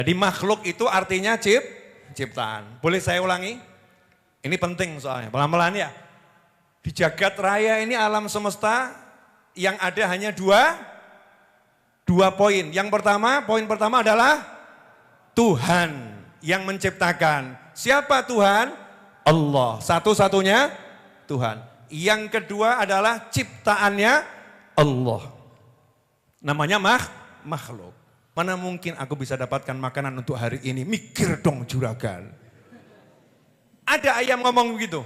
Jadi makhluk itu artinya ciptaan. Boleh saya ulangi? Ini penting soalnya, pelan-pelan ya. Di jagat raya ini alam semesta yang ada hanya dua poin. Yang pertama, poin pertama adalah Tuhan yang menciptakan. Siapa Tuhan? Allah, satu-satunya Tuhan. Yang kedua adalah ciptaannya Allah. Namanya makhluk. Mana mungkin aku bisa dapatkan makanan untuk hari ini? Mikir dong juragan. Ada ayam ngomong begitu?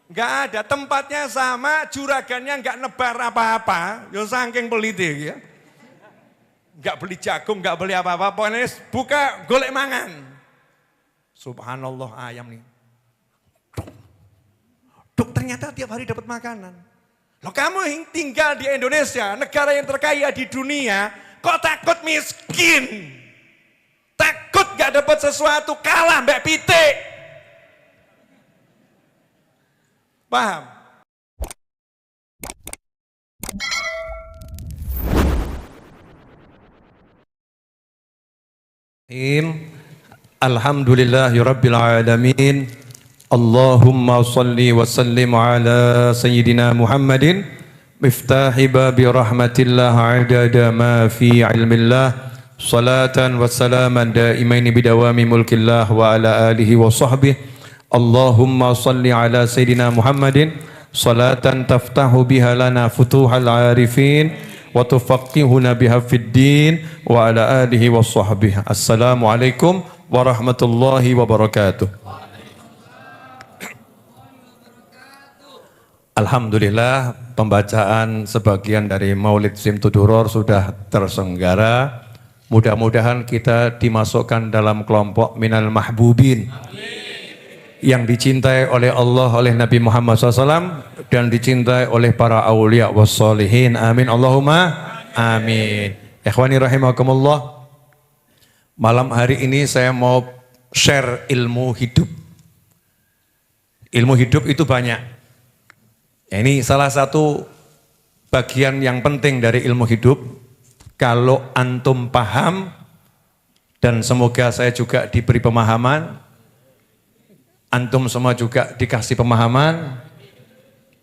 Enggak ada, tempatnya sama, juragannya enggak nebar apa-apa. Ya saking peliti ya. Enggak beli jagung, enggak beli apa-apa. Pokoknya buka golek mangan. Subhanallah ayam nih. Dok ternyata tiap hari dapat makanan. Loh kamu tinggal di Indonesia, negara yang terkaya di dunia, kok takut miskin? Takut gak dapat sesuatu, kalah Mbak Pitik. Paham? Alhamdulillahirabbil alamin. Allahumma salli wa sallim ala sayyidina Muhammadin miftahi babi rahmatillah adada ma fi ilmillah salatan wa salaman daimaini bidawami mulkillah wa ala alihi wa sahbihi. Allahumma salli ala sayyidina Muhammadin salatan taftahu biha lana futuhal arifin wa tufaqihuna biha fid din wa ala alihi wa sahbihi. Assalamualaikum warahmatullahi wabarakatuh. Alhamdulillah pembacaan sebagian dari Maulid Simtuduror sudah terselenggara. Mudah-mudahan kita dimasukkan dalam kelompok minal mahbubin. Yang dicintai oleh Allah, oleh Nabi Muhammad SAW dan dicintai oleh para awliya wassalihin. Amin Allahumma amin. Ikhwani rahimakumullah. Malam hari ini saya mau share ilmu hidup. Ilmu hidup itu banyak. Ini salah satu bagian yang penting dari ilmu hidup. Kalau antum paham, dan semoga saya juga diberi pemahaman, antum semua juga dikasih pemahaman.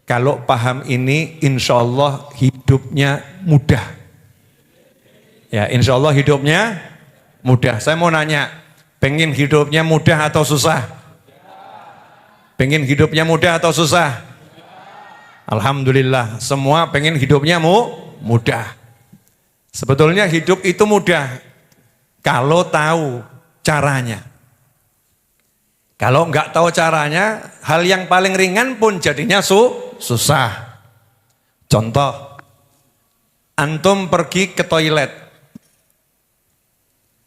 Kalau paham ini, insya Allah hidupnya mudah. Ya, insya Allah hidupnya mudah. Saya mau nanya, pengen hidupnya mudah atau susah? Pengen hidupnya mudah atau susah? Alhamdulillah, semua pengen hidupnya mudah. Sebetulnya hidup itu mudah kalau tahu caranya. Kalau enggak tahu caranya, hal yang paling ringan pun jadinya susah. Contoh, antum pergi ke toilet.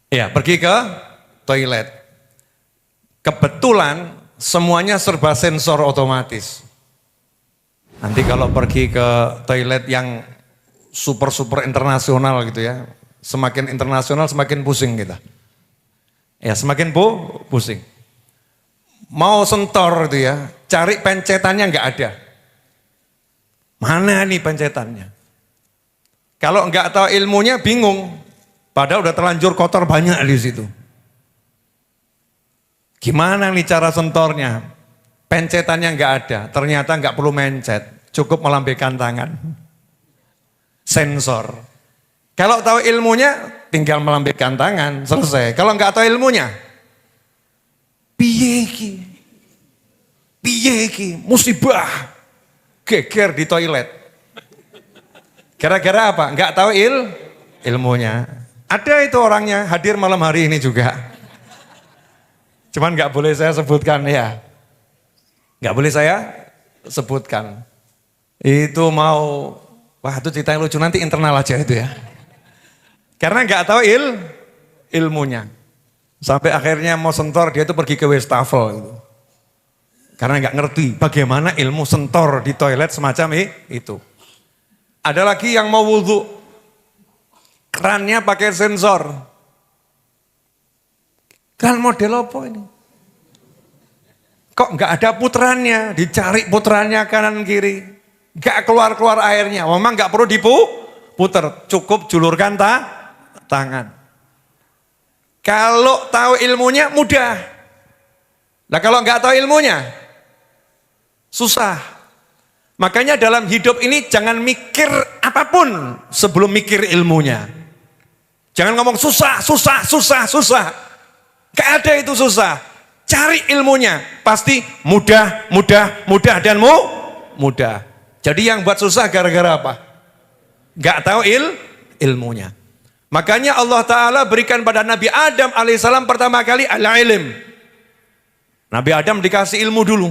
Ya, pergi ke toilet. Kebetulan semuanya serba sensor otomatis. Nanti kalau pergi ke toilet yang super internasional gitu ya, semakin internasional semakin pusing kita. Ya semakin pusing. Mau sentor gitu ya, cari pencetannya nggak ada. Mana nih pencetannya? Kalau nggak tahu ilmunya bingung, padahal udah terlanjur kotor banyak di situ. Gimana nih cara sentornya? Pencetannya nggak ada, ternyata nggak perlu mencet, cukup melambaikan tangan. Sensor. Kalau tahu ilmunya, tinggal melambaikan tangan, selesai. Kalau nggak tahu ilmunya, piye ki, musibah, geger di toilet. Gara-gara apa? Nggak tahu ilmunya. Ada itu orangnya hadir malam hari ini juga. Cuman nggak boleh saya sebutkan ya. Nggak boleh saya sebutkan. Itu mau, wah itu cerita yang lucu, nanti internal aja itu ya. Karena nggak tahu ilmunya. Sampai akhirnya mau sentor, dia itu pergi ke wastafel gitu. Karena nggak ngerti bagaimana ilmu sentor di toilet semacam itu. Ada lagi yang mau wudhu, kerannya pakai sensor. Kan model apa ini? Kok nggak ada putarannya, dicari putarannya kanan kiri, nggak keluar airnya. Memang nggak perlu diputer, cukup julurkan tangan. Kalau tahu ilmunya mudah. Nah kalau nggak tahu ilmunya susah. Makanya dalam hidup ini jangan mikir apapun sebelum mikir ilmunya. Jangan ngomong susah, susah, susah, susah. Gak ada itu susah. Cari ilmunya. Pasti mudah, mudah, mudah, dan mudah. Jadi yang buat susah gara-gara apa? Gak tahu ilmunya. Makanya Allah Ta'ala berikan pada Nabi Adam alaihissalam pertama kali al-ilm. Nabi Adam dikasih ilmu dulu.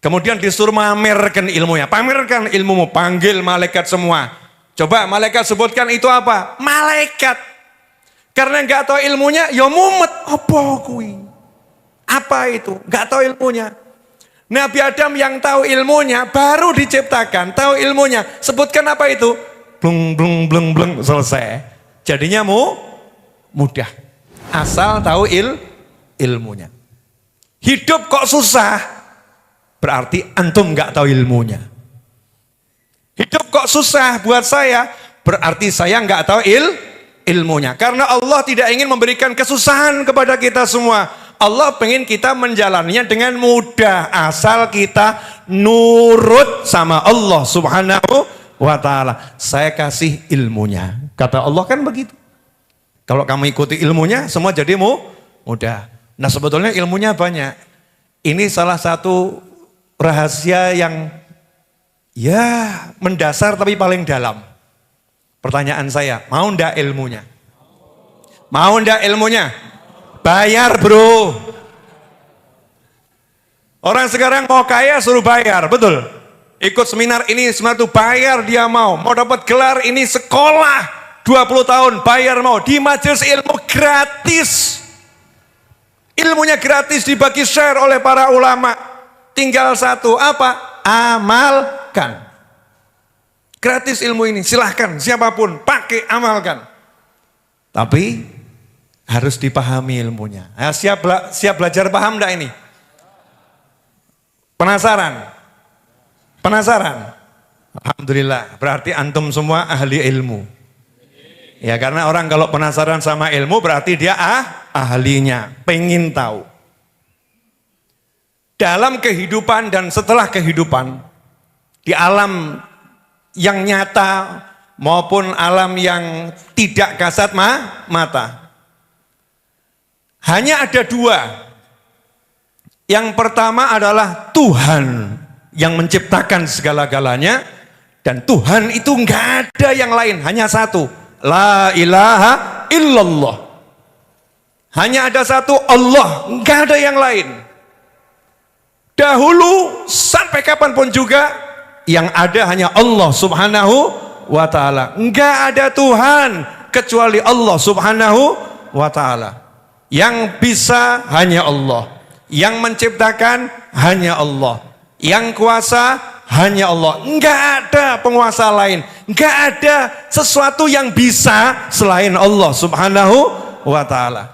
Kemudian disuruh mamerkan ilmunya. Pamerkan ilmumu, panggil malaikat semua. Coba malaikat sebutkan itu apa? Malaikat. Karena nggak tahu ilmunya, ya mumet. Apa kui? Apa itu? Nggak tahu ilmunya. Nabi Adam yang tahu ilmunya baru diciptakan, tahu ilmunya. Sebutkan apa itu? Blung blung blung blung, selesai. Jadinya mudah. Asal tahu ilmunya. Hidup kok susah? Berarti antum nggak tahu ilmunya. Hidup kok susah buat saya? Berarti saya nggak tahu ilmunya. Karena Allah tidak ingin memberikan kesusahan kepada kita semua. Allah pengen kita menjalaninya dengan mudah. Asal kita nurut sama Allah subhanahu wa ta'ala. Saya kasih ilmunya. Kata Allah kan begitu. Kalau kamu ikuti ilmunya, semua jadi mudah. Nah sebetulnya ilmunya banyak. Ini salah satu rahasia yang ya mendasar tapi paling dalam. Pertanyaan saya, mau ndak ilmunya? Mau ndak ilmunya? Bayar bro. Orang sekarang mau kaya suruh bayar, betul? Ikut seminar ini, seminar itu bayar dia mau. Mau dapat gelar ini sekolah 20 tahun bayar mau. Di majelis ilmu gratis. Ilmunya gratis dibagi share oleh para ulama. Tinggal satu, apa? Amalkan. Gratis ilmu ini, silahkan siapapun pakai, amalkan. Tapi harus dipahami ilmunya. Nah, siap belajar paham enggak ini? Penasaran? Penasaran? Alhamdulillah, berarti antum semua ahli ilmu. Ya karena orang kalau penasaran sama ilmu berarti dia ahlinya, pengen tahu. Dalam kehidupan dan setelah kehidupan, di alam yang nyata maupun alam yang tidak kasat mata, hanya ada dua. Yang pertama adalah Tuhan yang menciptakan segala-galanya, dan Tuhan itu enggak ada yang lain, hanya satu. La ilaha illallah. Hanya ada satu Allah, enggak ada yang lain. Dahulu sampai kapanpun juga yang ada hanya Allah subhanahu wa ta'ala. Enggak ada Tuhan kecuali Allah subhanahu wa ta'ala. Yang bisa hanya Allah. Yang menciptakan hanya Allah. Yang kuasa hanya Allah. Enggak ada penguasa lain. Enggak ada sesuatu yang bisa selain Allah subhanahu wa ta'ala.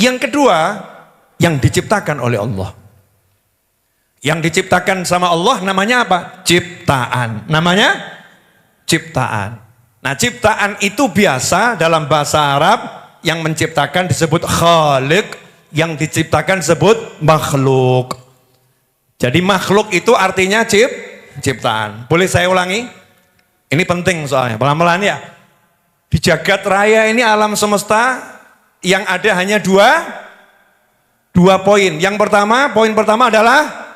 Yang kedua, yang diciptakan oleh Allah. Yang diciptakan sama Allah namanya apa? Ciptaan. Namanya ciptaan. Nah ciptaan itu biasa dalam bahasa Arab yang menciptakan disebut khaliq, yang diciptakan disebut makhluk. Jadi makhluk itu artinya ciptaan. Boleh saya ulangi? Ini penting soalnya, pelan-pelan ya. Di jagat raya ini alam semesta yang ada hanya dua poin. Yang pertama, poin pertama adalah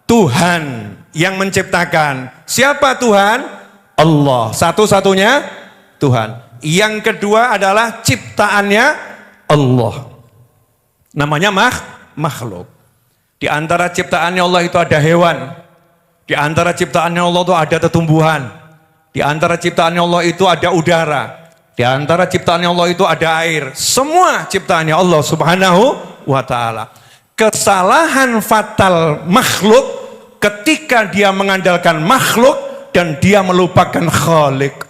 Tuhan yang menciptakan. Siapa Tuhan? Allah. Satu-satunya Tuhan. Yang kedua adalah ciptaannya Allah. Namanya makhluk. Di antara ciptaannya Allah itu ada hewan. Di antara ciptaannya Allah itu ada tumbuhan. Di antara ciptaannya Allah itu ada udara. Di antara ciptaannya Allah itu ada air. Semua ciptaannya Allah subhanahu wa ta'ala. Kesalahan fatal makhluk ketika dia mengandalkan makhluk dan dia melupakan khalik.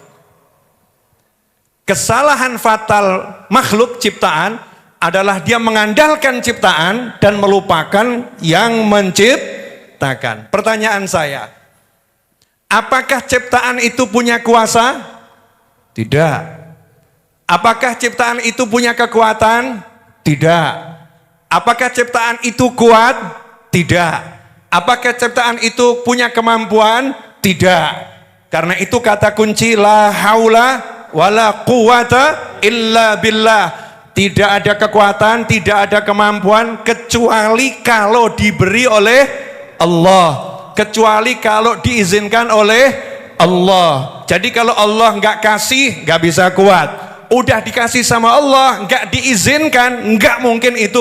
Kesalahan fatal makhluk ciptaan adalah dia mengandalkan ciptaan dan melupakan yang menciptakan. Pertanyaan saya, apakah ciptaan itu punya kuasa? Tidak. Apakah ciptaan itu punya kekuatan? Tidak. Apakah ciptaan itu kuat? Tidak. Apakah ciptaan itu punya kemampuan? Tidak. Karena itu kata kunci la haula wala quwata illa billah. Tidak ada kekuatan, tidak ada kemampuan kecuali kalau diberi oleh Allah, kecuali kalau diizinkan oleh Allah. Jadi kalau Allah nggak kasih, nggak bisa kuat. Udah dikasih sama Allah, nggak diizinkan, nggak mungkin itu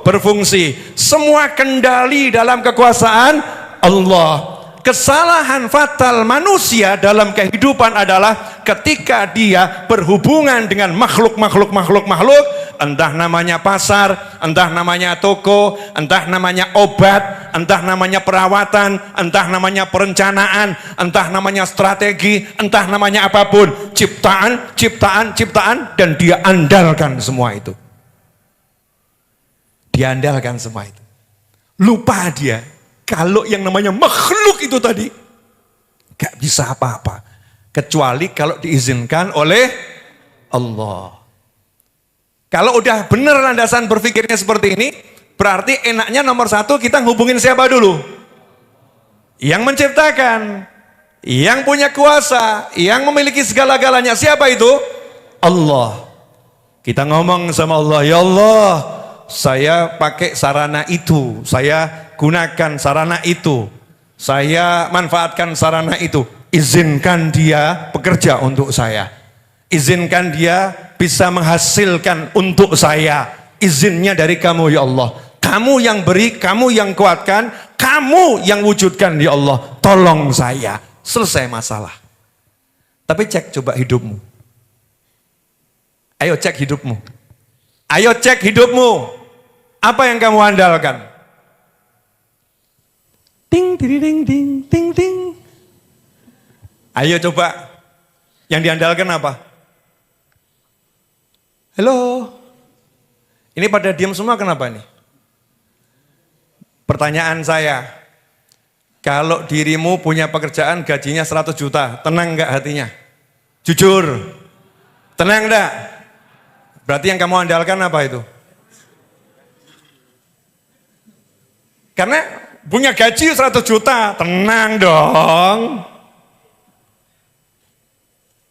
berfungsi. Semua kendali dalam kekuasaan Allah. Kesalahan fatal manusia dalam kehidupan adalah ketika dia berhubungan dengan makhluk, entah namanya pasar, entah namanya toko, entah namanya obat, entah namanya perawatan, entah namanya perencanaan, entah namanya strategi, entah namanya apapun, ciptaan, dan dia andalkan semua itu. Dia andalkan semua itu. Lupa dia kalau yang namanya makhluk itu tadi gak bisa apa-apa kecuali kalau diizinkan oleh Allah. Kalau udah benar landasan berpikirnya seperti ini, berarti enaknya nomor satu kita hubungin siapa dulu? Yang menciptakan, yang punya kuasa, yang memiliki segala-galanya. Siapa itu? Allah. Kita ngomong sama Allah, ya Allah, saya pakai sarana itu, saya gunakan sarana itu, saya manfaatkan sarana itu. Izinkan dia bekerja untuk saya, izinkan dia bisa menghasilkan untuk saya. Izinnya dari kamu ya Allah. Kamu yang beri, kamu yang kuatkan, kamu yang wujudkan ya Allah. Tolong saya. Selesai masalah. Tapi cek coba hidupmu. Ayo cek hidupmu. Ayo cek hidupmu. Apa yang kamu andalkan? Ting, ting, ting, ting, ting. Ayo coba. Yang diandalkan apa? Halo. Ini pada diam semua kenapa nih? Pertanyaan saya. Kalau dirimu punya pekerjaan gajinya 100 juta, tenang enggak hatinya? Jujur. Tenang enggak? Berarti yang kamu andalkan apa itu? Karena punya gaji 100 juta, tenang dong.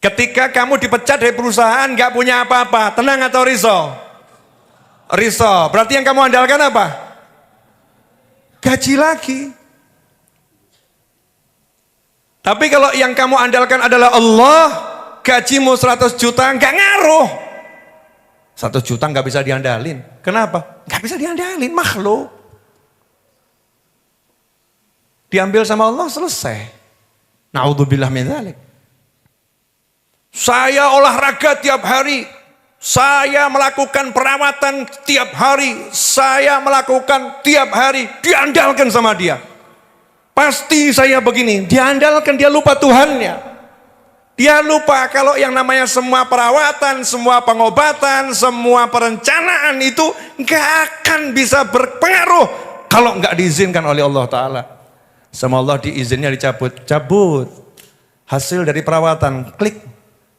Ketika kamu dipecat dari perusahaan, gak punya apa-apa, tenang atau risau? Risau. Berarti yang kamu andalkan apa? Gaji lagi. Tapi kalau yang kamu andalkan adalah Allah, gajimu 100 juta, gak ngaruh. 100 juta gak bisa diandalin. Kenapa? Gak bisa diandalin, makhluk. Diambil sama Allah, selesai. Na'udzubillah min dzalik. Saya olahraga tiap hari. Saya melakukan perawatan tiap hari. Saya melakukan tiap hari. Diandalkan sama dia. Pasti saya begini. Diandalkan, dia lupa Tuhannya. Dia lupa kalau yang namanya semua perawatan, semua pengobatan, semua perencanaan itu gak akan bisa berpengaruh kalau gak diizinkan oleh Allah Ta'ala. Sama Allah diizinnya dicabut. Cabut. Hasil dari perawatan, klik.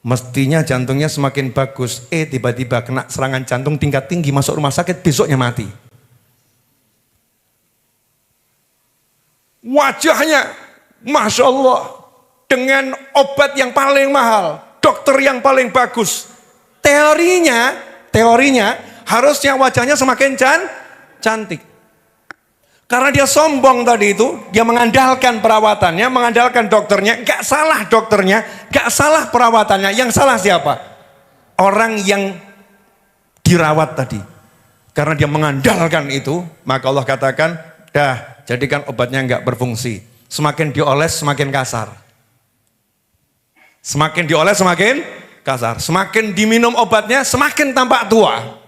Mestinya jantungnya semakin bagus. Tiba-tiba kena serangan jantung tingkat tinggi, masuk rumah sakit, besoknya mati. Wajahnya, Masya Allah, dengan obat yang paling mahal, dokter yang paling bagus. Teorinya harusnya wajahnya semakin cantik. Karena dia sombong tadi itu, dia mengandalkan perawatannya, mengandalkan dokternya. Gak salah dokternya, gak salah perawatannya. Yang salah siapa? Orang yang dirawat tadi. Karena dia mengandalkan itu, maka Allah katakan, dah jadikan obatnya gak berfungsi. Semakin dioles semakin kasar. Semakin dioles semakin kasar. Semakin diminum obatnya semakin tampak tua.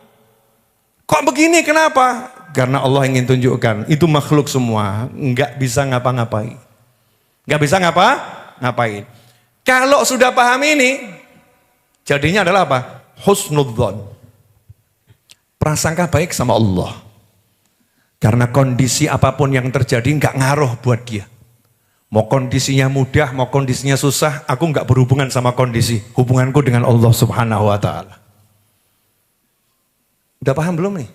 Kok begini, kenapa? Karena Allah ingin tunjukkan, itu makhluk semua, nggak bisa ngapa-ngapain. Nggak bisa ngapain. Kalau sudah paham ini, jadinya adalah apa? Husnudzon. Prasangka baik sama Allah. Karena kondisi apapun yang terjadi nggak ngaruh buat dia. Mau kondisinya mudah, mau kondisinya susah, aku nggak berhubungan sama kondisi. Hubunganku dengan Allah Subhanahu wa Ta'ala. Udah paham belum nih?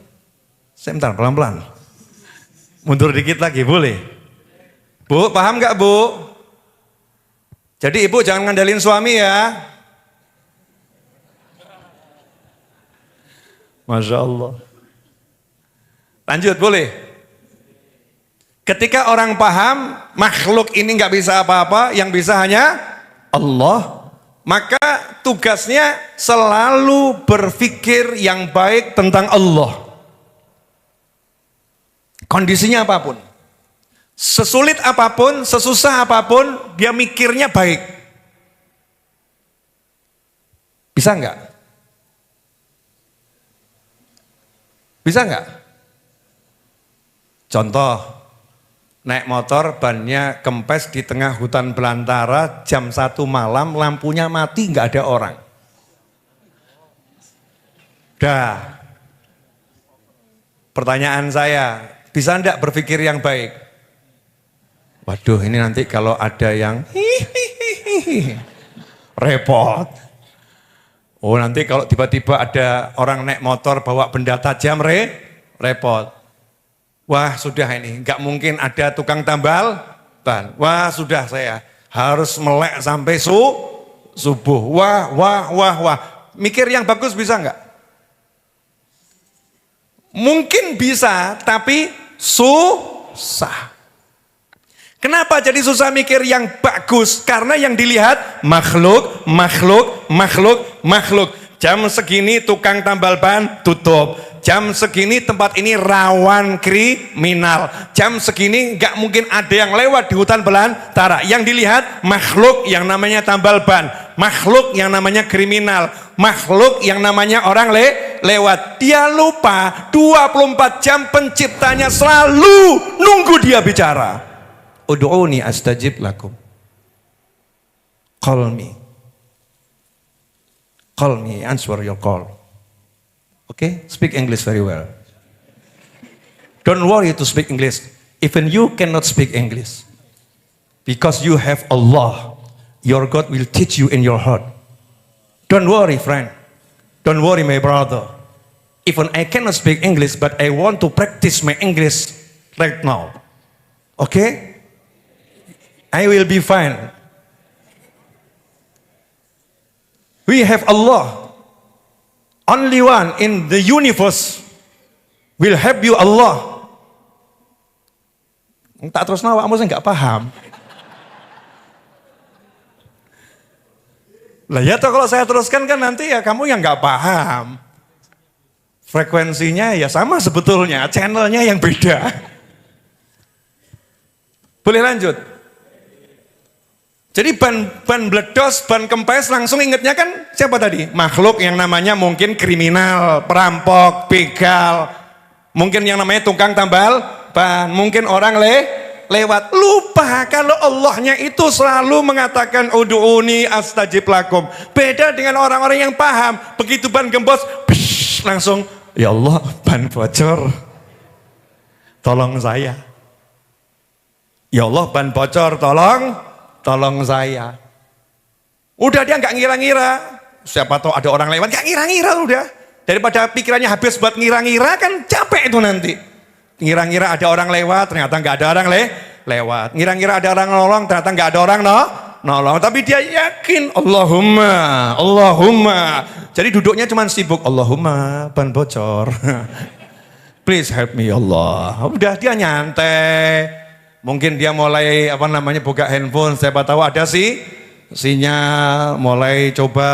Sebentar, pelan-pelan. Mundur dikit lagi, boleh? Bu, paham nggak Bu? Jadi ibu jangan ngandalin suami ya. Masya Allah. Lanjut, boleh? Ketika orang paham, makhluk ini nggak bisa apa-apa, yang bisa hanya Allah. Maka tugasnya selalu berpikir yang baik tentang Allah. Kondisinya apapun. Sesulit apapun, sesusah apapun, dia mikirnya baik. Bisa nggak? Bisa nggak? Contoh. Naik motor, bannya kempes di tengah hutan belantara, jam 1 malam, lampunya mati, nggak ada orang. Dah. Pertanyaan saya, bisa enggak berpikir yang baik? Waduh, ini nanti kalau ada yang repot. Oh, nanti kalau tiba-tiba ada orang naik motor bawa benda tajam, repot. Wah sudah ini, nggak mungkin ada tukang tambal ban. Wah sudah saya harus melek sampai subuh. Wah. Mikir yang bagus bisa nggak? Mungkin bisa, tapi susah. Kenapa jadi susah mikir yang bagus? Karena yang dilihat makhluk. Jam segini tukang tambal ban tutup. Jam segini tempat ini rawan kriminal. Jam segini nggak mungkin ada yang lewat di hutan belantara. Yang dilihat makhluk yang namanya tambal ban, makhluk yang namanya kriminal, makhluk yang namanya orang lewat. Dia lupa 24 jam penciptanya selalu nunggu dia bicara. Ud'uni astajib lakum. Call me, answer your call. Okay, speak English very well. Don't worry to speak English. Even you cannot speak English. Because you have Allah. Your God will teach you in your heart. Don't worry, friend. Don't worry, my brother. Even I cannot speak English, but I want to practice my English right now. Okay? I will be fine. We have Allah. Only one in the universe will help you Allah. Tak terus nawak, kamu nggak paham. Lah ya toh kalau saya teruskan kan nanti ya kamu yang nggak paham. Frekuensinya ya sama sebetulnya, channelnya yang beda. Boleh lanjut? Jadi ban bledos, ban kempes langsung ingetnya kan siapa tadi? Makhluk yang namanya mungkin kriminal, perampok, begal. Mungkin yang namanya tukang tambal ban, mungkin orang lewat. Lupa kalau Allahnya itu selalu mengatakan ud'uni astajib lakum. Beda dengan orang-orang yang paham. Begitu ban gembos, langsung ya Allah ban bocor. Tolong saya. Ya Allah ban bocor, tolong saya. Udah dia nggak ngira-ngira. Siapa tahu ada orang lewat, nggak ngira-ngira udah. Daripada pikirannya habis buat ngira-ngira kan capek itu nanti. Ngira-ngira ada orang lewat, ternyata nggak ada orang lewat. Ngira-ngira ada orang nolong, ternyata nggak ada orang nolong. Tapi dia yakin Allahumma. Jadi duduknya cuma sibuk Allahumma ban bocor. Please help me Allah. Udah dia nyantai. Mungkin dia mulai buka handphone, siapa tahu ada sinyal, mulai coba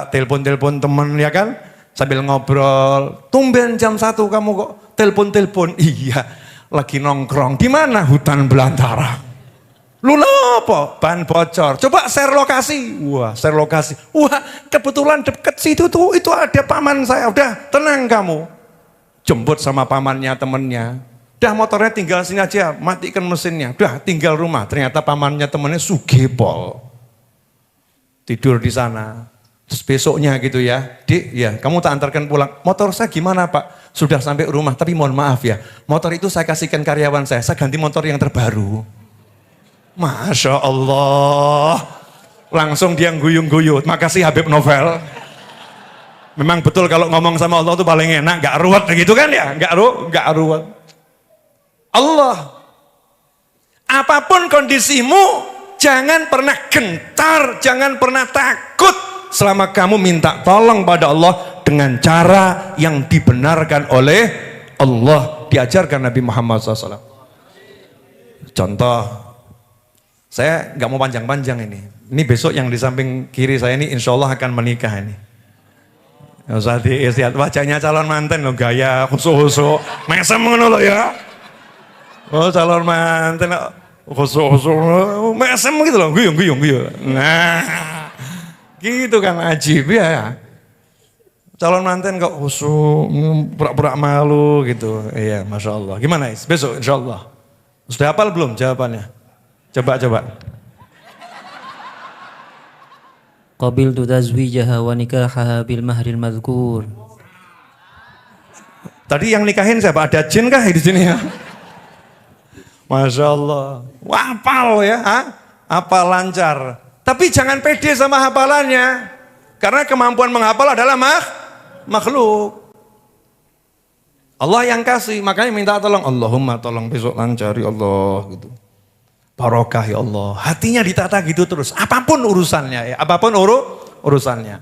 telepon teman ya kan, sambil ngobrol. Tumben jam 1 kamu kok telepon. Iya, lagi nongkrong. Di mana? Hutan belantara. Lu apa? Ban bocor. Coba share lokasi. Wah, share lokasi. Wah, kebetulan deket situ tuh itu ada paman saya. Udah, tenang kamu. Jemput sama pamannya, temennya. Dah motornya tinggal sini aja, matikan mesinnya. Udah tinggal rumah. Ternyata pamannya temennya sugepol. Tidur di sana. Terus besoknya gitu ya, Dik, ya kamu tak antarkan pulang. Motor saya gimana Pak? Sudah sampai rumah, tapi mohon maaf ya. Motor itu saya kasihkan karyawan saya ganti motor yang terbaru. Masya Allah. Langsung dia guyung-guyut. Makasih Habib Novel. Memang betul kalau ngomong sama Allah itu paling enak. Gak ruwet gitu kan ya. Gak ruwet. Allah. Apapun kondisimu, jangan pernah gentar, jangan pernah takut. Selama kamu minta tolong pada Allah dengan cara yang dibenarkan oleh Allah. Diajarkan Nabi Muhammad SAW. Contoh, saya nggak mau panjang-panjang ini. Ini besok yang di samping kiri saya ini insya Allah akan menikah ini. Usah lihat wajahnya calon manten loh, gaya khusuk-khusuk. Mesem ngono loh ya. Oh calon manten khusuk-khusuk, mesem gitu loh, guyung. Nah, gitu kan ajib ya. Calon manten kok khusuk, pura-pura malu gitu. Iya, Masya Allah. Gimana Is? Besok insya Allah. Sudah hafal belum jawabannya? Coba. Qabiltu tazwijaha wa nikahaha bil mahril madhkur. Tadi yang nikahin siapa? Ada jin kah di sini ya? Masya Allah. Wah, hafal ya, hafal lancar. Tapi jangan pede sama hafalannya. Karena kemampuan menghafal adalah makhluk. Allah yang kasih, makanya minta tolong. Allahumma tolong besok lancar ya Allah gitu. Barokah ya Allah. Hatinya ditata gitu terus. Apapun urusannya ya, apapun urusannya.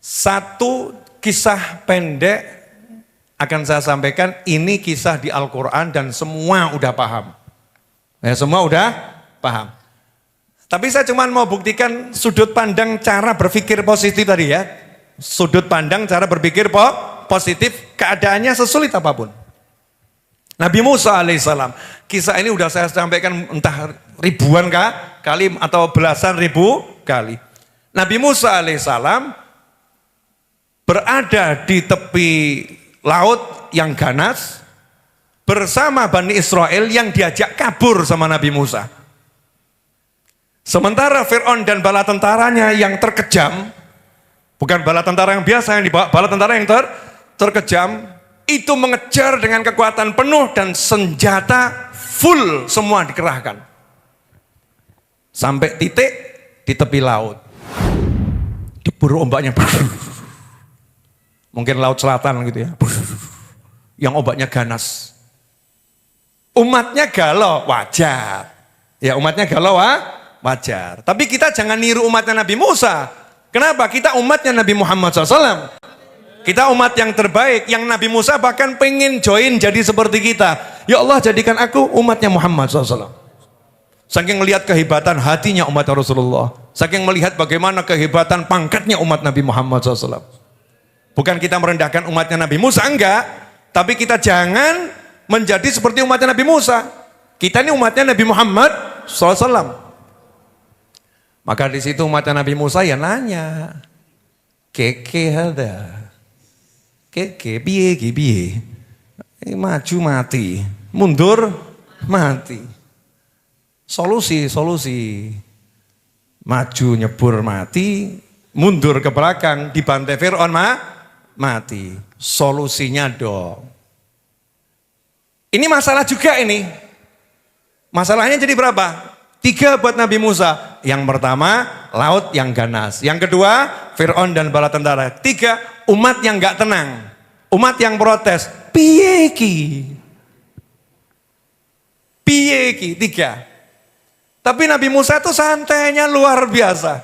Satu kisah pendek akan saya sampaikan. Ini kisah di Al-Quran dan semua udah paham. Ya, semua udah paham. Tapi saya cuma mau buktikan sudut pandang cara berpikir positif tadi ya. Sudut pandang cara berpikir positif, keadaannya sesulit apapun. Nabi Musa alaihissalam, kisah ini udah saya sampaikan entah ribuan kali atau belasan ribu kali. Nabi Musa alaihissalam berada di tepi laut yang ganas bersama Bani Israel yang diajak kabur sama Nabi Musa. Sementara Fir'aun dan bala tentaranya yang terkejam, bukan bala tentara yang biasa, yang dibawa bala tentara yang terkejam, itu mengejar dengan kekuatan penuh dan senjata full semua dikerahkan. Sampai titik di tepi laut. Debur ombaknya. Mungkin laut selatan gitu ya. Yang ombaknya ganas. Umatnya galau, wajar. Ya umatnya galau, wajar. Tapi kita jangan niru umatnya Nabi Musa. Kenapa? Kita umatnya Nabi Muhammad SAW. Kita umat yang terbaik, yang Nabi Musa bahkan pengen join jadi seperti kita. Ya Allah jadikan aku umatnya Muhammad SAW. Saking melihat kehebatan hatinya umat Rasulullah. Saking melihat bagaimana kehebatan pangkatnya umat Nabi Muhammad SAW. Bukan kita merendahkan umatnya Nabi Musa, enggak. Tapi kita jangan menjadi seperti umatnya Nabi Musa. Kita ini umatnya Nabi Muhammad SAW. Maka di situ umatnya Nabi Musa ya nanya. Keke ada. Keke piye. Maju mati, mundur mati. Solusi. Maju nyebur mati, mundur ke belakang dibantai Fir'aun mati. Solusinya dong. Ini masalah juga ini. Masalahnya jadi berapa? 3 buat Nabi Musa. Yang pertama, laut yang ganas. Yang kedua, Fir'aun dan bala tentara. 3, umat yang gak tenang. Umat yang protes. Piye ki? 3. Tapi Nabi Musa itu santainya luar biasa.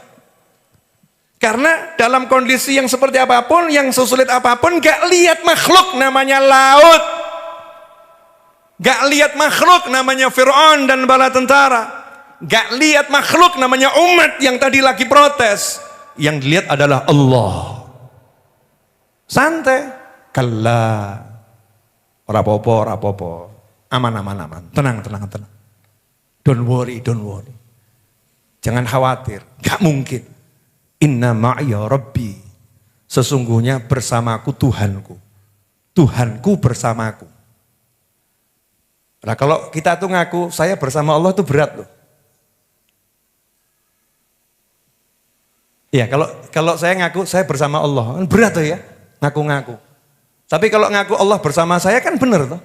Karena dalam kondisi yang seperti apapun, yang sesulit apapun, gak lihat makhluk namanya laut. Gak lihat makhluk namanya Fir'aun dan bala tentara. Gak lihat makhluk namanya umat yang tadi lagi protes. Yang dilihat adalah Allah. Santai. Kalla. Rapopo. Aman. Tenang. Don't worry. Jangan khawatir. Gak mungkin. Inna ma'ya Rabbi. Sesungguhnya bersamaku Tuhanku. Tuhanku bersamaku. Nah kalau kita tuh ngaku saya bersama Allah tuh berat loh. Ya kalau saya ngaku saya bersama Allah, kan berat tuh ya, ngaku-ngaku. Tapi kalau ngaku Allah bersama saya kan benar tuh.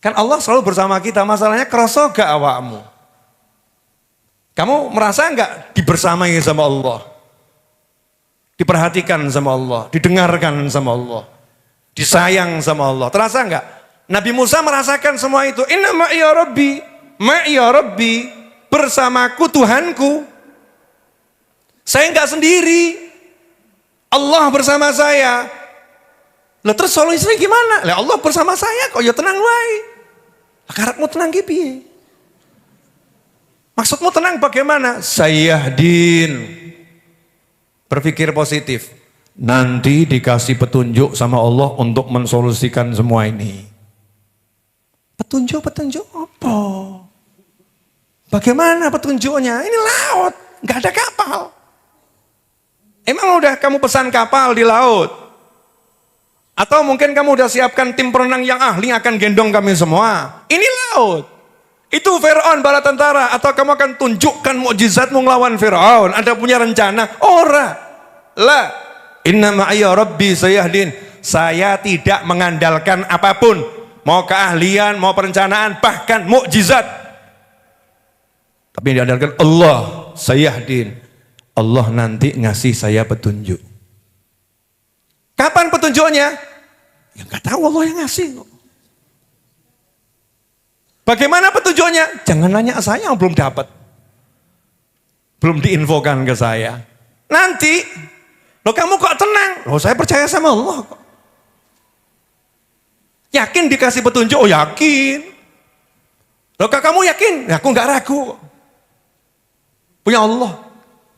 Kan Allah selalu bersama kita, masalahnya kerasa gak awakmu? Kamu merasa gak dibersamai sama Allah? Diperhatikan sama Allah, didengarkan sama Allah, disayang sama Allah, terasa gak? Nabi Musa merasakan semua itu, inna ma'iya Rabbi, bersamaku Tuhanku. Saya gak sendiri, Allah bersama saya. Lah terus solusinya gimana? Lah Allah bersama saya kok, ya tenang wae. Karepmu tenang ki piye? Maksudmu tenang bagaimana? Sayahdin. Berpikir positif. Nanti dikasih petunjuk sama Allah untuk mensolusikan semua ini. Petunjuk apa? Bagaimana petunjuknya? Ini laut, nggak ada kapal. Emang udah kamu pesan kapal di laut? Atau mungkin kamu udah siapkan tim perenang yang ahli akan gendong kami semua. Ini laut. Itu Fir'aun bala tentara. Atau kamu akan tunjukkan mukjizatmu ngelawan Fir'aun. Ada punya rencana? Ora. La. Inna ma'aya Rabbi sayahdin. Saya tidak mengandalkan apapun. Mau keahlian, mau perencanaan, bahkan mukjizat. Tapi yang diandalkan Allah sayahdin. Allah nanti ngasih saya petunjuk. Kapan petunjuknya? Ya nggak tahu, Allah yang ngasih. Bagaimana petunjuknya? Jangan nanya saya yang belum dapat. Belum diinfokan ke saya. Nanti, loh kamu kok tenang? Loh saya percaya sama Allah kok. Yakin dikasih petunjuk? Oh yakin. Loh kamu yakin? Ya, aku nggak ragu. Punya Allah.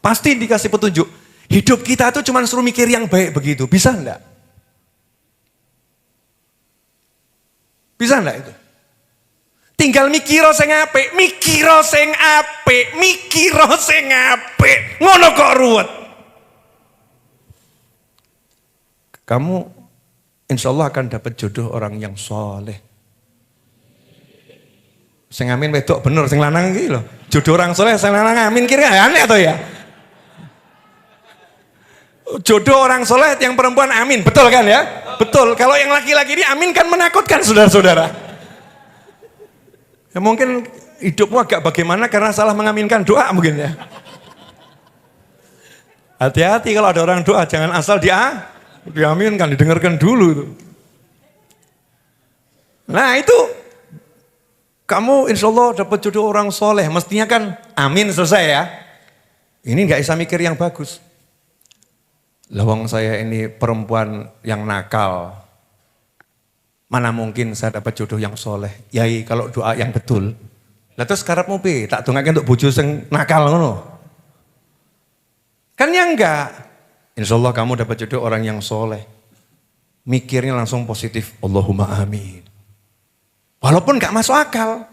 Pasti dikasih petunjuk. Hidup kita tuh cuma suruh mikir yang baik begitu. Bisa enggak? Bisa enggak itu? Tinggal mikiro sing apik, ngono kok ruwet. Kamu insya Allah akan dapat jodoh orang yang soleh. Sing amin wedok bener, sing lanang iki lho. Jodoh orang soleh, sing lanang amin kira aneh atau ya? Jodoh orang soleh yang perempuan amin, betul kan ya? Betul, kalau yang laki-laki ini amin kan menakutkan saudara-saudara. Ya mungkin hidupmu agak bagaimana karena salah mengaminkan doa mungkin ya. Hati-hati kalau ada orang doa, jangan asal diaminkan, didengarkan dulu itu. Nah itu, kamu insya Allah dapat jodoh orang soleh, mestinya kan amin selesai ya. Ini nggak bisa mikir yang bagus. Lawang saya ini perempuan yang nakal. Mana mungkin saya dapat jodoh yang soleh. Yai kalau doa yang betul. Lah terus karepmu piye? Tak dongake untuk bojo sing nakal ngono. Kan ya enggak. Insyaallah kamu dapat jodoh orang yang soleh. Mikirnya langsung positif. Allahumma amin. Walaupun enggak masuk akal.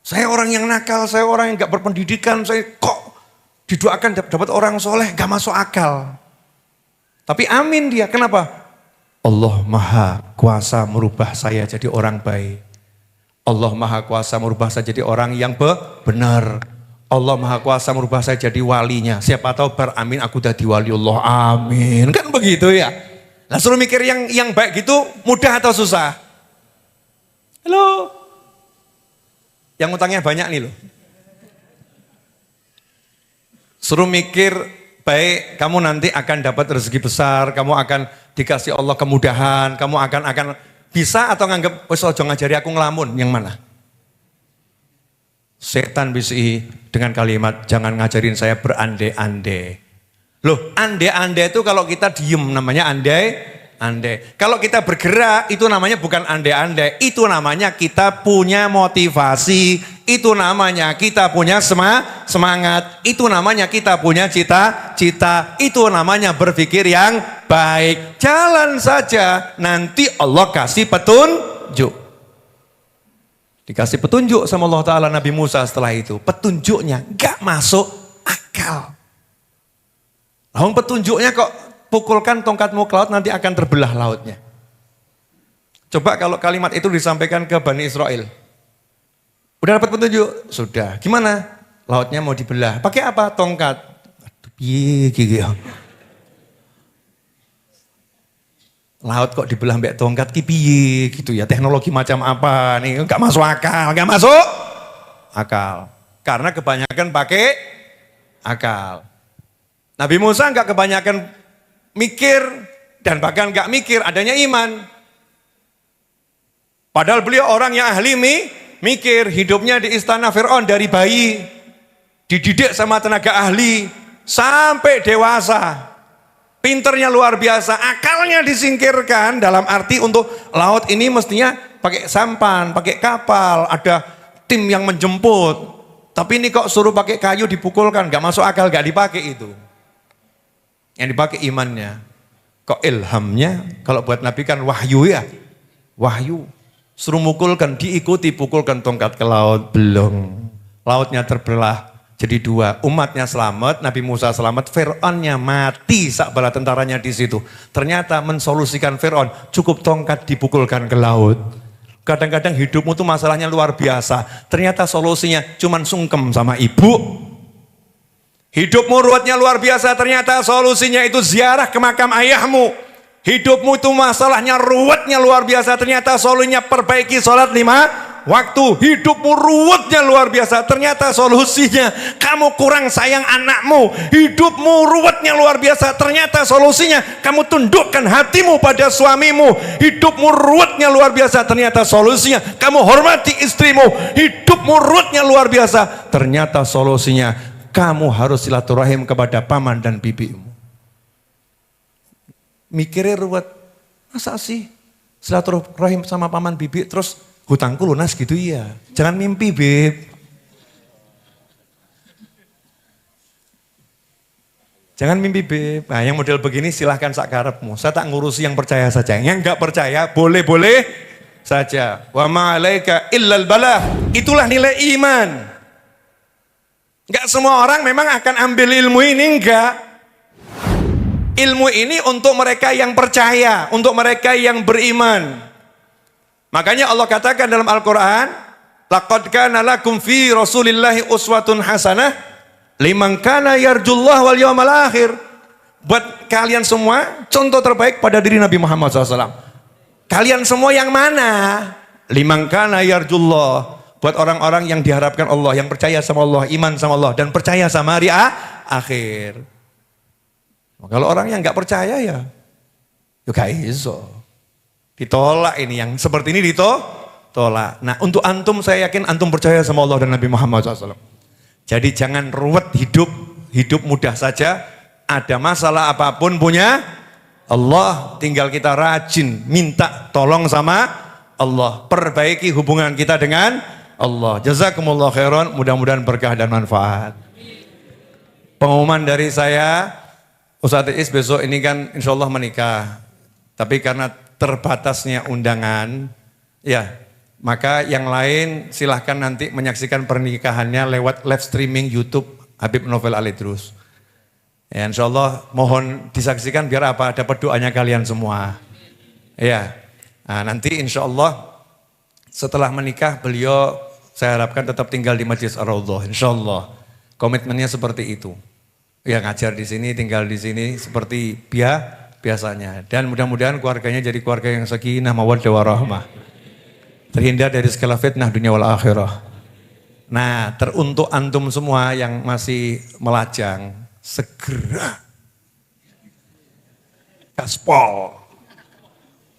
Saya orang yang nakal, saya orang yang enggak berpendidikan, saya kok didoakan dapat orang soleh, enggak masuk akal. Tapi amin dia, kenapa? Allah maha kuasa merubah saya jadi orang baik. Allah maha kuasa merubah saya jadi orang yang benar. Allah maha kuasa merubah saya jadi walinya. Siapa tahu beramin aku jadi wali Allah, amin. Kan begitu ya. Nah suruh mikir yang baik gitu mudah atau susah? Halo? Yang utangnya banyak nih loh. Suruh mikir baik, kamu nanti akan dapat rezeki besar, kamu akan dikasih Allah kemudahan, kamu akan bisa atau nganggep wis aja ngajari aku ngelamun, yang mana? Setan bisi dengan kalimat jangan ngajarin saya berandai-andai. Loh, andai-andai itu kalau kita diem namanya andai-andai. Kalau kita bergerak itu namanya bukan andai-andai, itu namanya kita punya motivasi. Itu namanya kita punya semangat, itu namanya kita punya cita-cita, itu namanya berpikir yang baik. Jalan saja, nanti Allah kasih petunjuk. Dikasih petunjuk sama Allah Ta'ala Nabi Musa setelah itu. Petunjuknya gak masuk akal. Lalu petunjuknya kok pukulkan tongkatmu ke laut nanti akan terbelah lautnya. Coba kalau kalimat itu disampaikan ke Bani Israel. Udah dapat petunjuk? Sudah. Gimana? Lautnya mau dibelah. Pakai apa? Tongkat. Aduh, Laut kok dibelah mbek tongkat ki piye gitu ya. Teknologi macam apa nih? Enggak masuk akal, enggak masuk akal. Karena kebanyakan pakai akal. Nabi Musa enggak kebanyakan mikir dan bahkan enggak mikir adanya iman. Padahal beliau orang yang ahli mikir, hidupnya di istana Fir'aun dari bayi. Dididik sama tenaga ahli sampai dewasa. Pinternya luar biasa, akalnya disingkirkan dalam arti untuk laut ini mestinya pakai sampan, pakai kapal, ada tim yang menjemput. Tapi ini kok suruh pakai kayu dipukulkan, gak masuk akal, gak dipakai itu. Yang dipakai imannya. Kok ilhamnya, kalau buat Nabi kan wahyu ya, wahyu. Suruh mukulkan, diikuti pukulkan tongkat ke laut, belum. Lautnya terbelah. Jadi dua, umatnya selamat, Nabi Musa selamat, Fir'aunnya mati sak bala tentaranya di situ. Ternyata mensolusikan Fir'aun, cukup tongkat dipukulkan ke laut. Kadang-kadang hidupmu tuh masalahnya luar biasa. Ternyata solusinya cuman sungkem sama ibu. Hidupmu ruwetnya luar biasa, ternyata solusinya itu ziarah ke makam ayahmu. Hidupmu itu masalahnya ruwetnya luar biasa, ternyata solusinya perbaiki sholat 5 waktu. Hidupmu ruwetnya luar biasa, ternyata solusinya kamu kurang sayang anakmu. Hidupmu ruwetnya luar biasa, ternyata solusinya kamu tundukkan hatimu pada suamimu. Hidupmu ruwetnya luar biasa, ternyata solusinya kamu hormati istrimu. Hidupmu ruwetnya luar biasa, ternyata solusinya kamu harus silaturahim kepada paman dan bibimu. Mikirnya ruwet, masa sih silaturahim sama paman bibi terus hutangku lunas gitu ya. Jangan mimpi, Beb. Jangan mimpi, Beb. Nah, yang model begini silahkan sakarepmu. Saya tak ngurusi yang percaya saja. Yang enggak percaya boleh-boleh saja. Wa ma'alaika illal balah. Itulah nilai iman. Enggak semua orang memang akan ambil ilmu ini, enggak. Ilmu ini untuk mereka yang percaya, untuk mereka yang beriman. Makanya Allah katakan dalam Al-Quran, laqad kana lakum fi rasulillahi uswatun hasanah liman kana yarjullah wal yawmal akhir. Buat kalian semua contoh terbaik pada diri Nabi Muhammad SAW. Kalian semua yang mana? Liman kana yarjullah. Buat orang-orang yang diharapkan Allah, yang percaya sama Allah, iman sama Allah, dan percaya sama hari akhir. Kalau orang yang nggak percaya ya gak iso. Ditolak ini, yang seperti ini ditolak. Nah, untuk antum saya yakin antum percaya sama Allah dan Nabi Muhammad SAW. Jadi jangan ruwet hidup mudah saja. Ada masalah apapun punya Allah, tinggal kita rajin minta tolong sama Allah. Perbaiki hubungan kita dengan Allah. Jazakumullah khairan, mudah-mudahan berkah dan manfaat. Pengumuman dari saya, Ustadz Is besok ini kan insya Allah menikah. Tapi karena terbatasnya undangan, ya maka yang lain silahkan nanti menyaksikan pernikahannya lewat live streaming YouTube Habib Novel Alidrus. Ya, insya Allah mohon disaksikan biar apa? Dapat doanya kalian semua. Ya, nah, nanti insya Allah setelah menikah beliau saya harapkan tetap tinggal di Masjid Ar-Raudhah. Insya Allah komitmennya seperti itu. Ya ngajar di sini, tinggal di sini seperti biasanya. Dan mudah-mudahan keluarganya jadi keluarga yang sakinah, mawaddah warahmah. Terhindar dari segala fitnah dunia wal akhirah. Nah, teruntuk antum semua yang masih melajang, segera gaspol.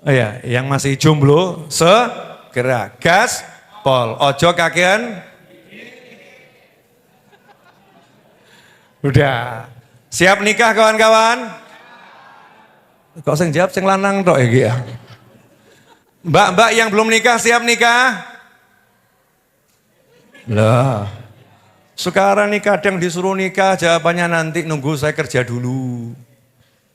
Oh ya, yang masih jomblo, segera gaspol. Ojo kakean. Udah. Siap nikah kawan-kawan? Kok sing jawab sing lanang tok iki ya. Mbak-mbak yang belum nikah siap nikah? Lah. Sekarang nih kadang disuruh nikah jawabannya nanti nunggu saya kerja dulu.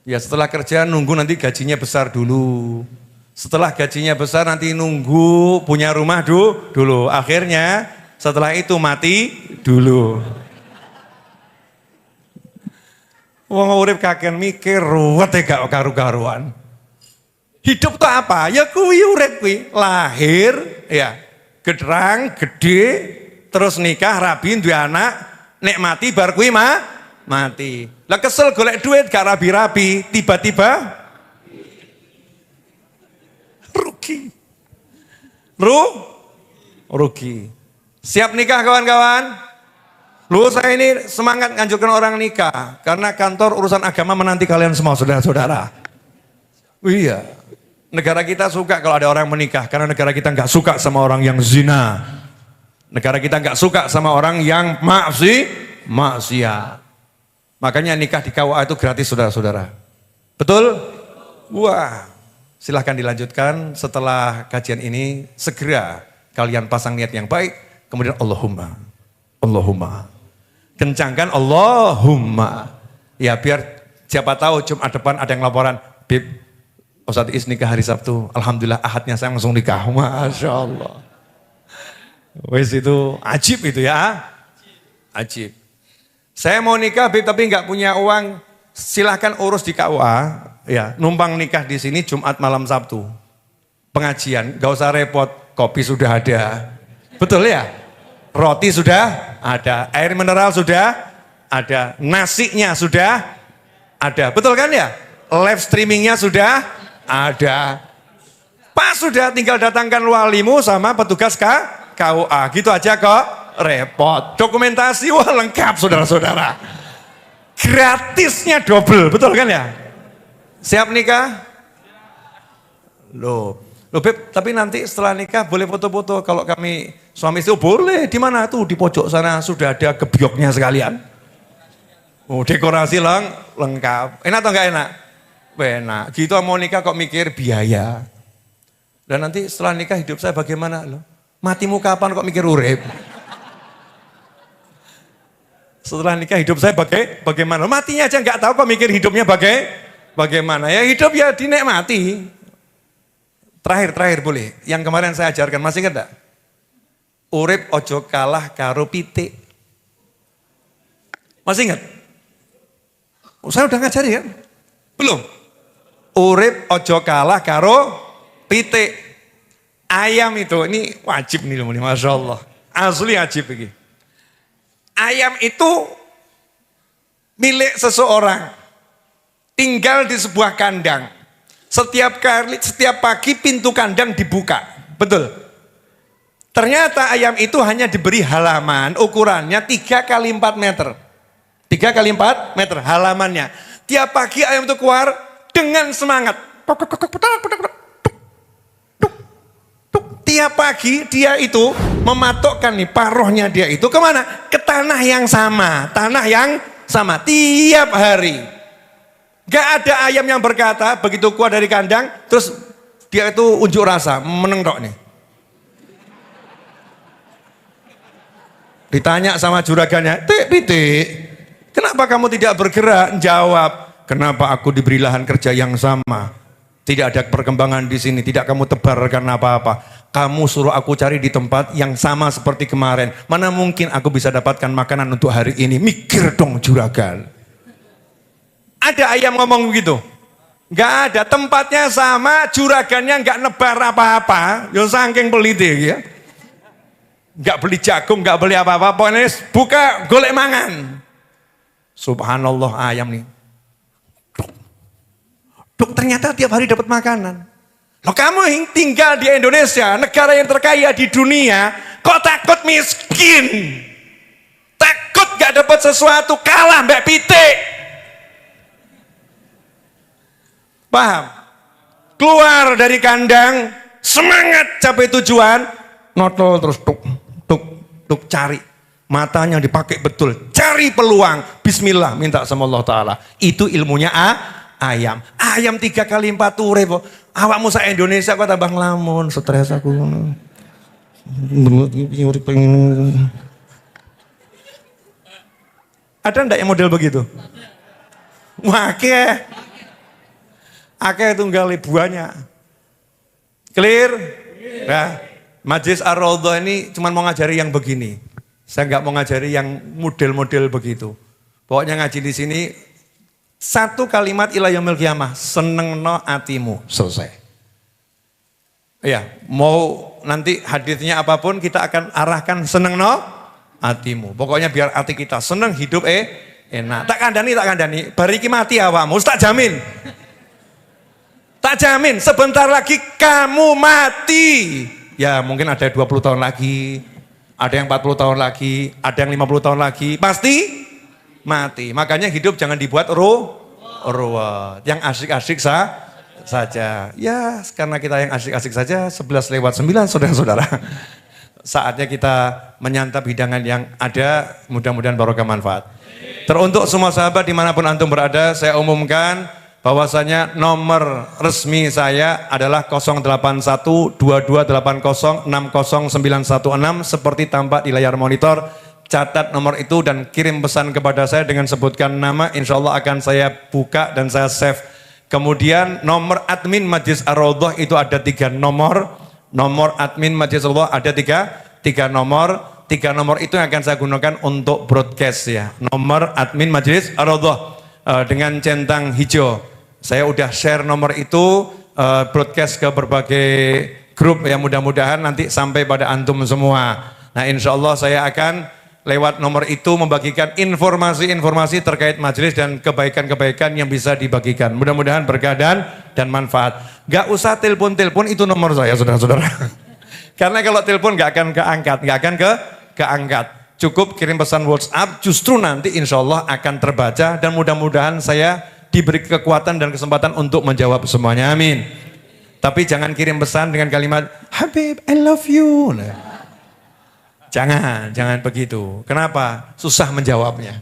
Ya setelah kerja nunggu nanti gajinya besar dulu. Setelah gajinya besar nanti nunggu punya rumah dulu. Akhirnya setelah itu mati dulu. Wong urip kakek mikir ruwet gak karu-karuan. Hidup tuh apa? Ya kuwi urip kuwi. Lahir, ya gedrang, gede, terus nikah, rabi, duwe anak, nek mati bar kuwi mati. Lah kesel golek duit gak rabi-rabi, tiba-tiba rugi. Rugi. Siap nikah kawan-kawan? Lu saya ini semangat nganjurkan orang nikah. Karena kantor urusan agama menanti kalian semua saudara-saudara. Iya. Negara kita suka kalau ada orang menikah. Karena negara kita nggak suka sama orang yang zina. Negara kita nggak suka sama orang yang maksiat. Makanya nikah di KUA itu gratis saudara-saudara. Betul? Wah, silahkan dilanjutkan setelah kajian ini. Segera kalian pasang niat yang baik. Kemudian Allahumma. Kencangkan Allahumma. Ya biar siapa tahu Jumat depan ada yang laporan. Bib, Ustadz Is nikah hari Sabtu. Alhamdulillah ahadnya saya langsung nikah. Masya Allah. Wes itu ajib itu ya. Ajib. Saya mau nikah Bib tapi nggak punya uang. Silahkan urus di KUA. Ya, numpang nikah di sini Jumat malam Sabtu. Pengajian, gak usah repot. Kopi sudah ada. Betul ya? Roti sudah ada. Air mineral sudah ada. Nasinya sudah ada. Betul kan ya? Live streamingnya sudah ada. Pas sudah tinggal datangkan walimu sama petugas KUA. Gitu aja kok. Repot. Dokumentasi wah lengkap saudara-saudara. Gratisnya double, betul kan ya? Siap nikah? Loh Beb, tapi nanti setelah nikah boleh foto-foto. Kalau kami suami istri boleh. Di mana tuh? Di pojok sana sudah ada gebyoknya sekalian. Oh, dekorasi lengkap. Enak atau enggak enak? Enak. Gitu mau nikah kok mikir biaya. Dan nanti setelah nikah hidup saya bagaimana? Loh, matimu kapan kok mikir urip? Setelah nikah hidup saya bagaimana? Matinya aja nggak tahu kok mikir hidupnya bagaimana. Ya hidup ya dinikmati. Terakhir boleh. Yang kemarin saya ajarkan, masih ingat enggak? Urip ojo kalah karo pitik. Masih ingat? Saya udah ngajari kan? Belum? Urip ojo kalah karo pitik. Ayam itu, ini wajib nih loh, Masya Allah. Asli wajib ini. Ayam itu milik seseorang. Tinggal di sebuah kandang. Setiap pagi pintu kandang dibuka. Betul. Ternyata ayam itu hanya diberi halaman ukurannya 3 kali 4 meter. 3 kali 4 meter halamannya. Tiap pagi ayam itu keluar dengan semangat. Tiap pagi dia itu mematokkan nih paruhnya dia itu kemana? Ke tanah yang sama. Tanah yang sama tiap hari. Gak ada ayam yang berkata begitu keluar dari kandang terus dia itu unjuk rasa menengrok nih. Ditanya sama juragannya, Tik, kenapa kamu tidak bergerak? Jawab, kenapa aku diberi lahan kerja yang sama? Tidak ada perkembangan di sini, tidak kamu tebarkan apa-apa. Kamu suruh aku cari di tempat yang sama seperti kemarin. Mana mungkin aku bisa dapatkan makanan untuk hari ini? Mikir dong juragan. Ada ayam ngomong begitu? Gak ada, tempatnya sama, juragannya gak nebar apa-apa. Yang saking peliti ya. Gak beli jagung, gak beli apa-apa. Pokoknya buka golek mangan. Subhanallah ayam nih. Duk, ternyata tiap hari dapat makanan. Loh kamu tinggal di Indonesia, negara yang terkaya di dunia, kok takut miskin? Takut gak dapat sesuatu, kalah mbak pitik. Paham? Keluar dari kandang, semangat capai tujuan, notol terus tuk cari. Matanya dipakai betul, cari peluang, bismillah minta sama Allah Ta'ala. Itu ilmunya ayam. Ayam 3 kali 4 urip. Awakmu sa Indonesia kok tambah ngelamun, stres aku. Ada enggak yang model begitu? Wah, akeh tunggal buahnya. Clear? Nah, Majelis Ar-Raudhah ini cuma mau ngajari yang begini. Saya nggak mau ngajari yang model-model begitu. Pokoknya ngaji di sini 1 kalimat ila yaumil qiyamah, senengno atimu, selesai. Iya, mau nanti hadisnya apapun kita akan arahkan senengno atimu. Pokoknya biar hati kita seneng, hidup enak. Tak kandani. Bariki mati awakmu, tak jamin. Tak Tak jamin sebentar lagi kamu mati. Ya mungkin ada 20 tahun lagi, ada yang 40 tahun lagi, ada yang 50 tahun lagi, pasti mati. Makanya hidup jangan dibuat ruwet. Yang asik-asik saja. Ya karena kita yang asik-asik saja, 11:09 saudara-saudara. Saatnya kita menyantap hidangan yang ada, mudah-mudahan barokah manfaat. Teruntuk semua sahabat dimanapun antum berada, saya umumkan bahwasanya nomor resmi saya adalah 0812280609116 seperti tampak di layar monitor. Catat nomor itu dan kirim pesan kepada saya dengan sebutkan nama, insya Allah akan saya buka dan saya save. Kemudian nomor admin Majlis Ar-Raudhah itu ada 3 nomor. Nomor admin Majlis Allah ada tiga nomor. 3 nomor itu yang akan saya gunakan untuk broadcast ya. Nomor admin Majlis Ar-Raudhah dengan centang hijau. Saya udah share nomor itu broadcast ke berbagai grup ya, mudah-mudahan nanti sampai pada antum semua. Nah insya Allah saya akan lewat nomor itu membagikan informasi-informasi terkait majelis dan kebaikan-kebaikan yang bisa dibagikan. Mudah-mudahan berkah dan manfaat. Gak usah telepon-telepon, itu nomor saya saudara-saudara. Karena kalau telepon gak akan keangkat. Cukup kirim pesan WhatsApp, justru nanti insya Allah akan terbaca dan mudah-mudahan saya diberi kekuatan dan kesempatan untuk menjawab semuanya. Amin. Tapi jangan kirim pesan dengan kalimat, Habib, I love you. Nah. Jangan begitu. Kenapa? Susah menjawabnya.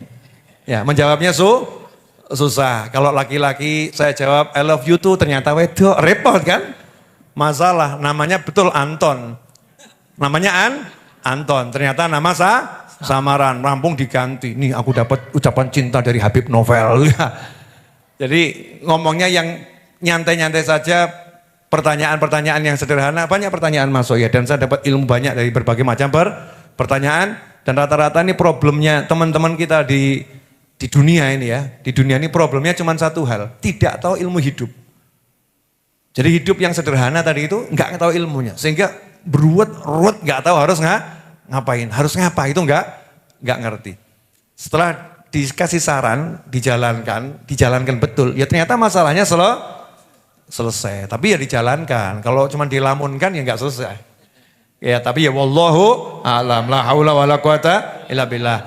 Ya, menjawabnya susah. Kalau laki-laki saya jawab I love you tuh ternyata wedok, repot kan? Masalah namanya betul Anton. Namanya Anton, ternyata nama samaran, rampung diganti. Nih aku dapat ucapan cinta dari Habib Novel. Jadi ngomongnya yang nyantai-nyantai saja, pertanyaan-pertanyaan yang sederhana, banyak pertanyaan masuk ya, dan saya dapat ilmu banyak dari berbagai macam pertanyaan, dan rata-rata ini problemnya teman-teman kita di dunia ini ya, di dunia ini problemnya cuma satu hal, tidak tahu ilmu hidup. Jadi hidup yang sederhana tadi itu nggak tahu ilmunya, sehingga beruat-ruat nggak tahu harus ngapain, harus ngapa itu nggak ngerti. Setelah dikasih saran, dijalankan betul, ya ternyata masalahnya selesai. Tapi ya dijalankan, kalau cuma dilamunkan ya nggak selesai. Ya tapi ya wallahu a'lam, la haula wala quwata illa billah.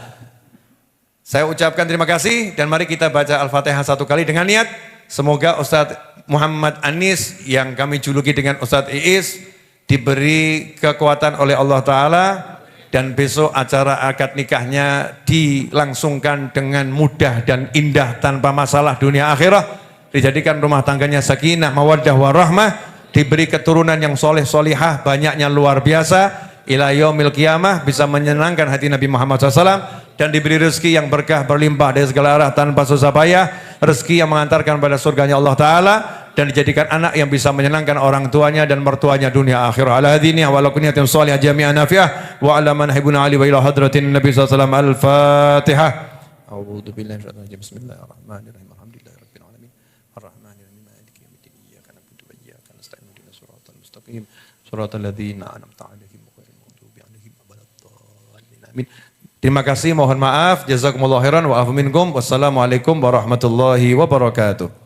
Saya ucapkan terima kasih dan mari kita baca Al-Fatihah 1 kali dengan niat semoga Ustadz Muhammad Anis yang kami juluki dengan Ustadz Iis diberi kekuatan oleh Allah Ta'ala dan besok acara akad nikahnya dilangsungkan dengan mudah dan indah tanpa masalah dunia akhirah, dijadikan rumah tangganya sakinah, mawaddah warahmah, diberi keturunan yang soleh solihah banyaknya luar biasa ila yaumil qiyamah, bisa menyenangkan hati Nabi Muhammad SAW, dan diberi rezeki yang berkah berlimpah dari segala arah tanpa susah payah, rezeki yang mengantarkan pada surganya Allah Ta'ala, dan dijadikan anak yang bisa menyenangkan orang tuanya dan mertuanya dunia akhirah. Ala hadini wa ala kunyatin salihah jami'an nafi'ah wa ala manhibuna ali wa ila hadratin Nabi SAW. Al-Fatihah. A'udhu billahi minasyaitonir rajim. Bismillahirrahmanirrahim. Alhamdulillahi rabbil alamin. Ar-Rahmanir-Rahim. Maliki yaumiddin. Iyyaka na'budu wa iyyaka nasta'in. Ihdinas siratal mustaqim. Siratal ladzina an'amta 'alaihim ghairil maghdubi 'alaihim waladdallin. Amin. Terima kasih, mohon maaf. Jazakumullahu khairan wa afu minkum. Wassalamualaikum warahmatullahi wabarakatuh.